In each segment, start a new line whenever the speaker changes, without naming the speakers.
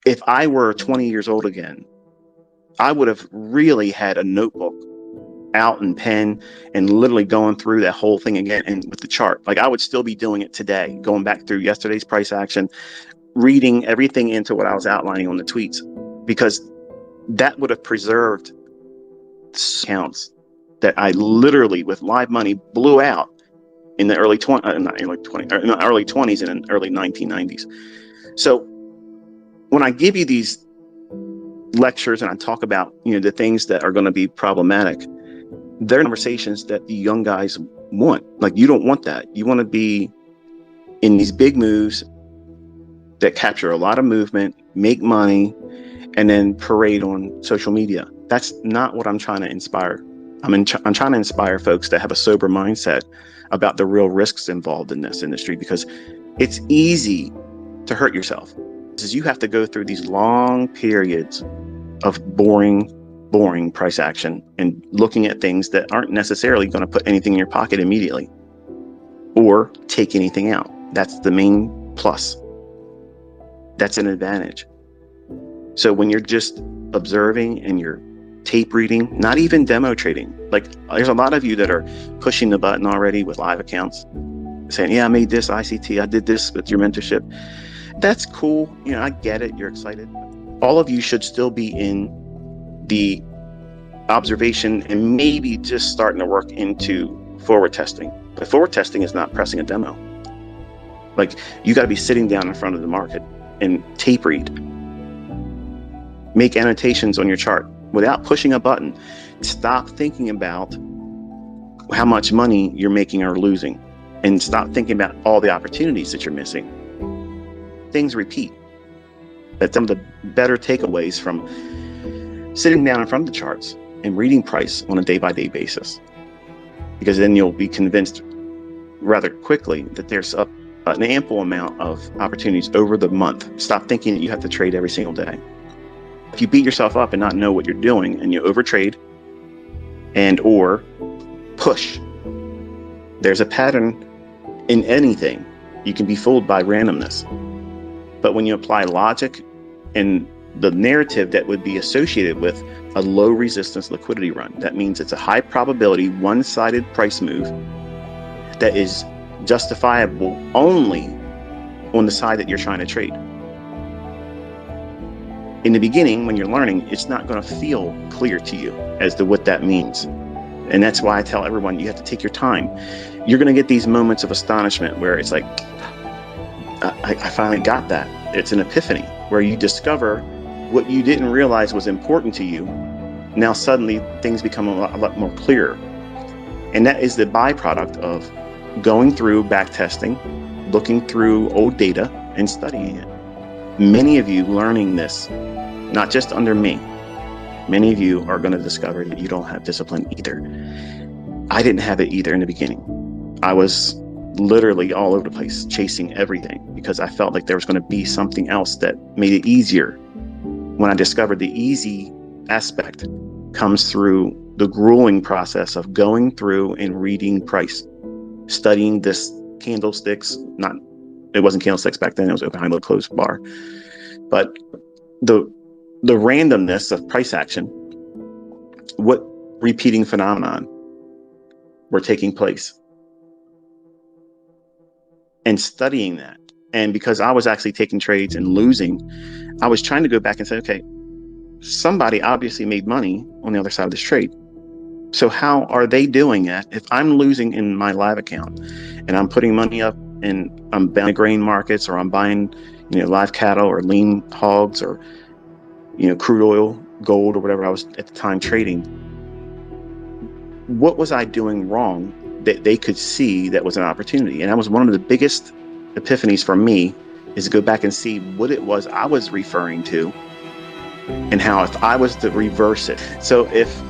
If I were 20 years old again, I would have really had a notebook out and pen and literally going through that whole thing again and with the chart. Like I would still be doing it today, going back through yesterday's price action, reading everything into what I was outlining on the tweets, because that would have preserved accounts that I literally with live money blew out in the early 20s and in the early 1990s. So when I give you these lectures and I talk about, the things that are going to be problematic, they're conversations that the young guys want. Like, you don't want that. You want to be in these big moves that capture a lot of movement, make money, and then parade on social media. That's not what I'm trying to inspire. I'm trying to inspire folks to have a sober mindset about the real risks involved in this industry, because it's easy to hurt yourself. You have to go through these long periods of boring price action and looking at things that aren't necessarily going to put anything in your pocket immediately or take anything out. That's the main plus. That's an advantage. So when you're just observing and you're tape reading, not even demo trading, like there's a lot of you that are pushing the button already with live accounts saying, yeah, I made this ICT, I did this with your mentorship. That's cool. I get it. You're excited. All of you should still be in the observation and maybe just starting to work into forward testing. But forward testing is not pressing a demo. Like, you got to be sitting down in front of the market and tape read. Make annotations on your chart without pushing a button. Stop thinking about how much money you're making or losing, and stop thinking about all the opportunities that you're missing. Things repeat. That's some of the better takeaways from sitting down in front of the charts and reading price on a day-by-day basis, because then you'll be convinced rather quickly that there's an ample amount of opportunities over the month. Stop thinking that you have to trade every single day. If you beat yourself up and not know what you're doing and you overtrade and or push, there's a pattern in anything. You can be fooled by randomness. But when you apply logic and the narrative that would be associated with a low resistance liquidity run, that means it's a high probability one-sided price move that is justifiable only on the side that you're trying to trade. In the beginning, when you're learning, it's not going to feel clear to you as to what that means. And that's why I tell everyone, you have to take your time. You're going to get these moments of astonishment where it's like, I finally got that. It's an epiphany where you discover what you didn't realize was important to you. Now suddenly things become a lot more clear. And that is the byproduct of going through back testing, looking through old data and studying it. Many of you learning this, not just under me, many of you are going to discover that you don't have discipline either. I didn't have it either in the beginning. I was literally all over the place, chasing everything, because I felt like there was going to be something else that made it easier. When I discovered the easy aspect comes through the grueling process of going through and reading price, studying this candlesticks, it wasn't candlesticks back then, it was open, high, low, close bar. But the randomness of price action, what repeating phenomenon were taking place, and studying that. And because I was actually taking trades and losing, I was trying to go back and say, okay, somebody obviously made money on the other side of this trade. So how are they doing it? If I'm losing in my live account and I'm putting money up and I'm buying grain markets, or I'm buying, live cattle or lean hogs, or, crude oil, gold, or whatever I was at the time trading, what was I doing wrong that they could see that was an opportunity? And that was one of the biggest epiphanies for me, is to go back and see what it was I was referring to and how if I was to reverse it. So if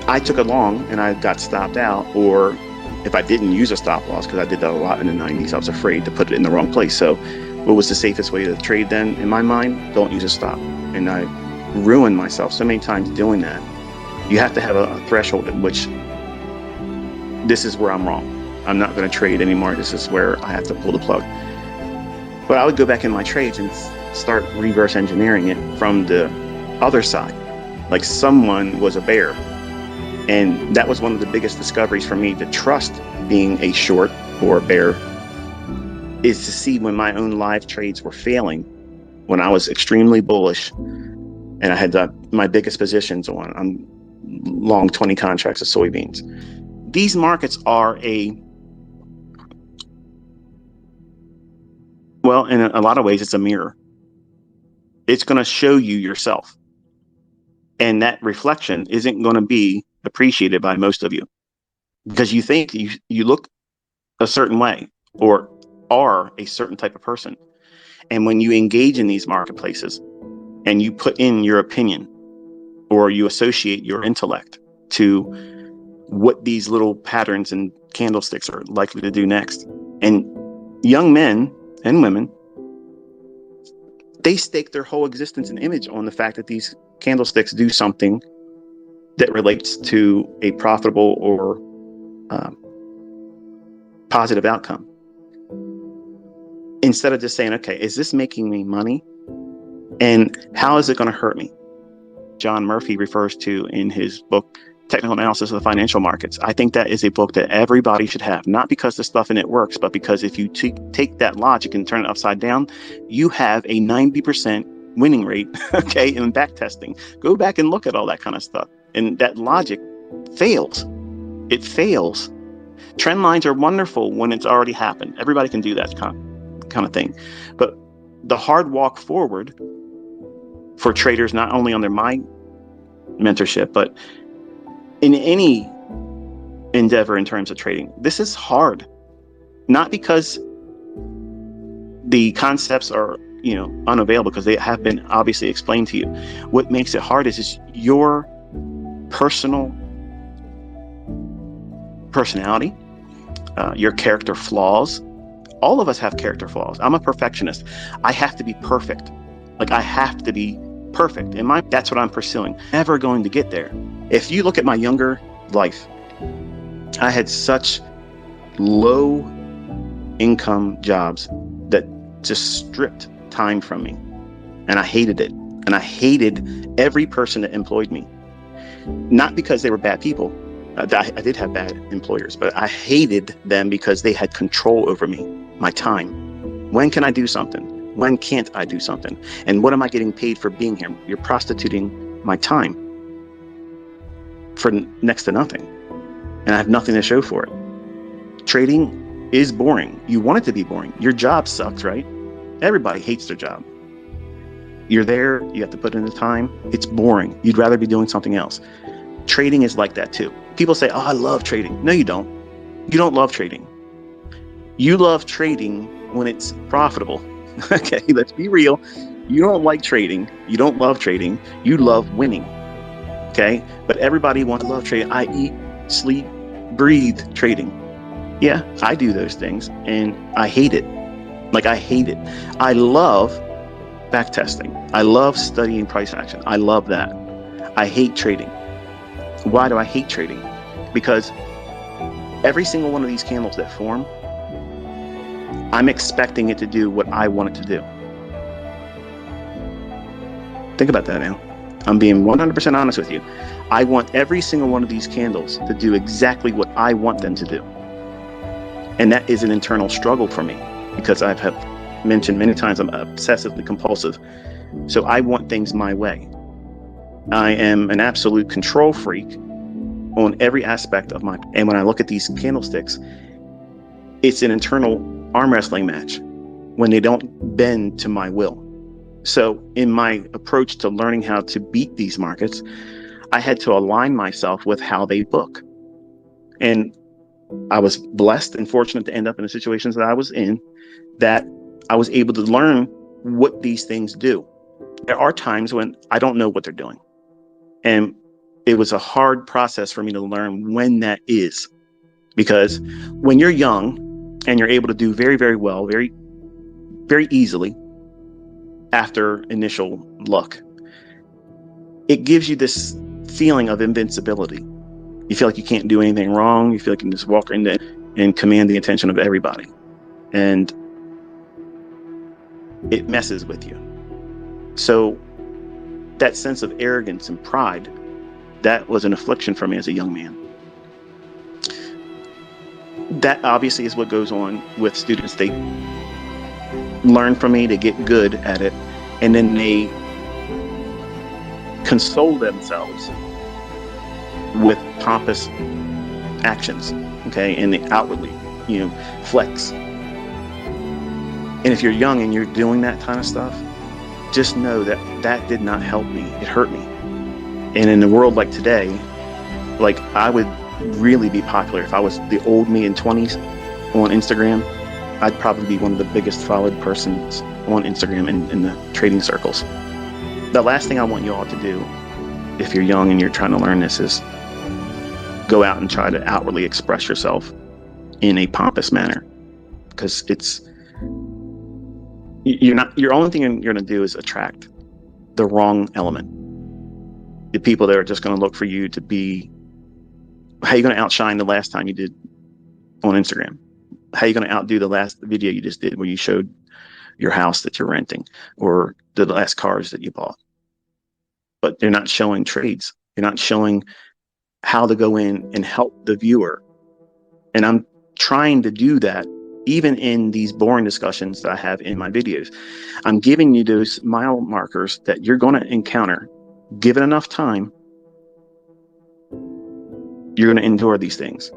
I took it long and I got stopped out, or if I didn't use a stop loss, because I did that a lot in the 90s, I was afraid to put it in the wrong place. So what was the safest way to trade then? In my mind, don't use a stop. And I ruined myself so many times doing that. You have to have a threshold at which this is where I'm wrong. I'm not going to trade anymore. This is where I have to pull the plug. But I would go back in my trades and start reverse engineering it from the other side. Like someone was a bear. And that was one of the biggest discoveries for me to trust being a short or a bear, is to see when my own live trades were failing, when I was extremely bullish and I had my biggest positions on long 20 contracts of soybeans. These markets are well, in a lot of ways, it's a mirror. It's going to show you yourself. And that reflection isn't going to be appreciated by most of you because you think you look a certain way or are a certain type of person. And when you engage in these marketplaces and you put in your opinion or you associate your intellect to what these little patterns and candlesticks are likely to do next, and young men and women, they stake their whole existence and image on the fact that these candlesticks do something that relates to a profitable or positive outcome. Instead of just saying, okay, is this making me money? And how is it going to hurt me? John Murphy refers to in his book, Technical Analysis of the Financial Markets. I think that is a book that everybody should have, not because the stuff in it works, but because if you take that logic and turn it upside down, you have a 90% winning rate, okay, in back testing. Go back and look at all that kind of stuff. And that logic fails. It fails. Trend lines are wonderful when it's already happened. Everybody can do that kind of thing. But the hard walk forward for traders, not only under my mentorship, but in any endeavor in terms of trading, this is hard. Not because the concepts are, unavailable, because they have been obviously explained to you. What makes it hard is your personal personality, your character flaws. All of us have character flaws. I'm a perfectionist. I have to be perfect. I have to be perfect. And that's what I'm pursuing. Never going to get there. If you look at my younger life, I had such low income jobs that just stripped time from me. And I hated it. And I hated every person that employed me. Not because they were bad people. I did have bad employers, but I hated them because they had control over me, my time. When can I do something? When can't I do something? And what am I getting paid for being here? You're prostituting my time for next to nothing. And I have nothing to show for it. Trading is boring. You want it to be boring. Your job sucks, right? Everybody hates their job. You're there, you have to put in the time. It's boring. You'd rather be doing something else. Trading is like that too. People say, oh, I love trading. No, you don't. You don't love trading. You love trading when it's profitable. Okay, let's be real. You don't like trading. You don't love trading. You love winning. Okay, but everybody wants to love trading. I eat, sleep, breathe trading. Yeah, I do those things and I hate it. I hate it. I love back testing. I love studying price action. I love that. I hate trading. Why do I hate trading? Because every single one of these candles that form, I'm expecting it to do what I want it to do. Think about that now. I'm being 100% honest with you. I want every single one of these candles to do exactly what I want them to do. And that is an internal struggle for me because I have mentioned many times I'm obsessively compulsive. So I want things my way. I am an absolute control freak on every aspect of and when I look at these candlesticks, it's an internal arm wrestling match when they don't bend to my will. So in my approach to learning how to beat these markets, I had to align myself with how they book. And I was blessed and fortunate to end up in the situations that I was in, that I was able to learn what these things do. There are times when I don't know what they're doing. And it was a hard process for me to learn when that is. Because when you're young and you're able to do very, very well, very, very easily after initial luck, it gives you this feeling of invincibility. You feel like you can't do anything wrong. You feel like you can just walk in there and command the attention of everybody. And it messes with you. So that sense of arrogance and pride, that was an affliction for me as a young man. That obviously is what goes on with students. They learn from me, they get good at it, and then they console themselves with pompous actions, okay, and they outwardly, flex. And if you're young and you're doing that kind of stuff, just know that that did not help me. It hurt me. And in a world like today, like, I would really be popular if I was the old me in 20s on Instagram. I'd probably be one of the biggest followed persons on Instagram in the trading circles. The last thing I want you all to do, if you're young and you're trying to learn this, is go out and try to outwardly express yourself in a pompous manner, because your only thing you're going to do is attract the wrong element. The people that are just going to look for you to be, how are you going to outshine the last time you did on Instagram? How are you going to outdo the last video you just did where you showed your house that you're renting, or the last cars that you bought? But they're not showing trades. You're not showing how to go in and help the viewer. And I'm trying to do that even in these boring discussions that I have in my videos. I'm giving you those mile markers that you're going to encounter. Given enough time, you're going to endure these things.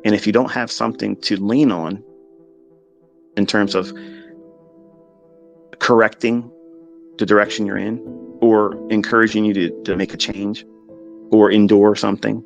And if you don't have something to lean on in terms of correcting the direction you're in, or encouraging you to make a change or endure something,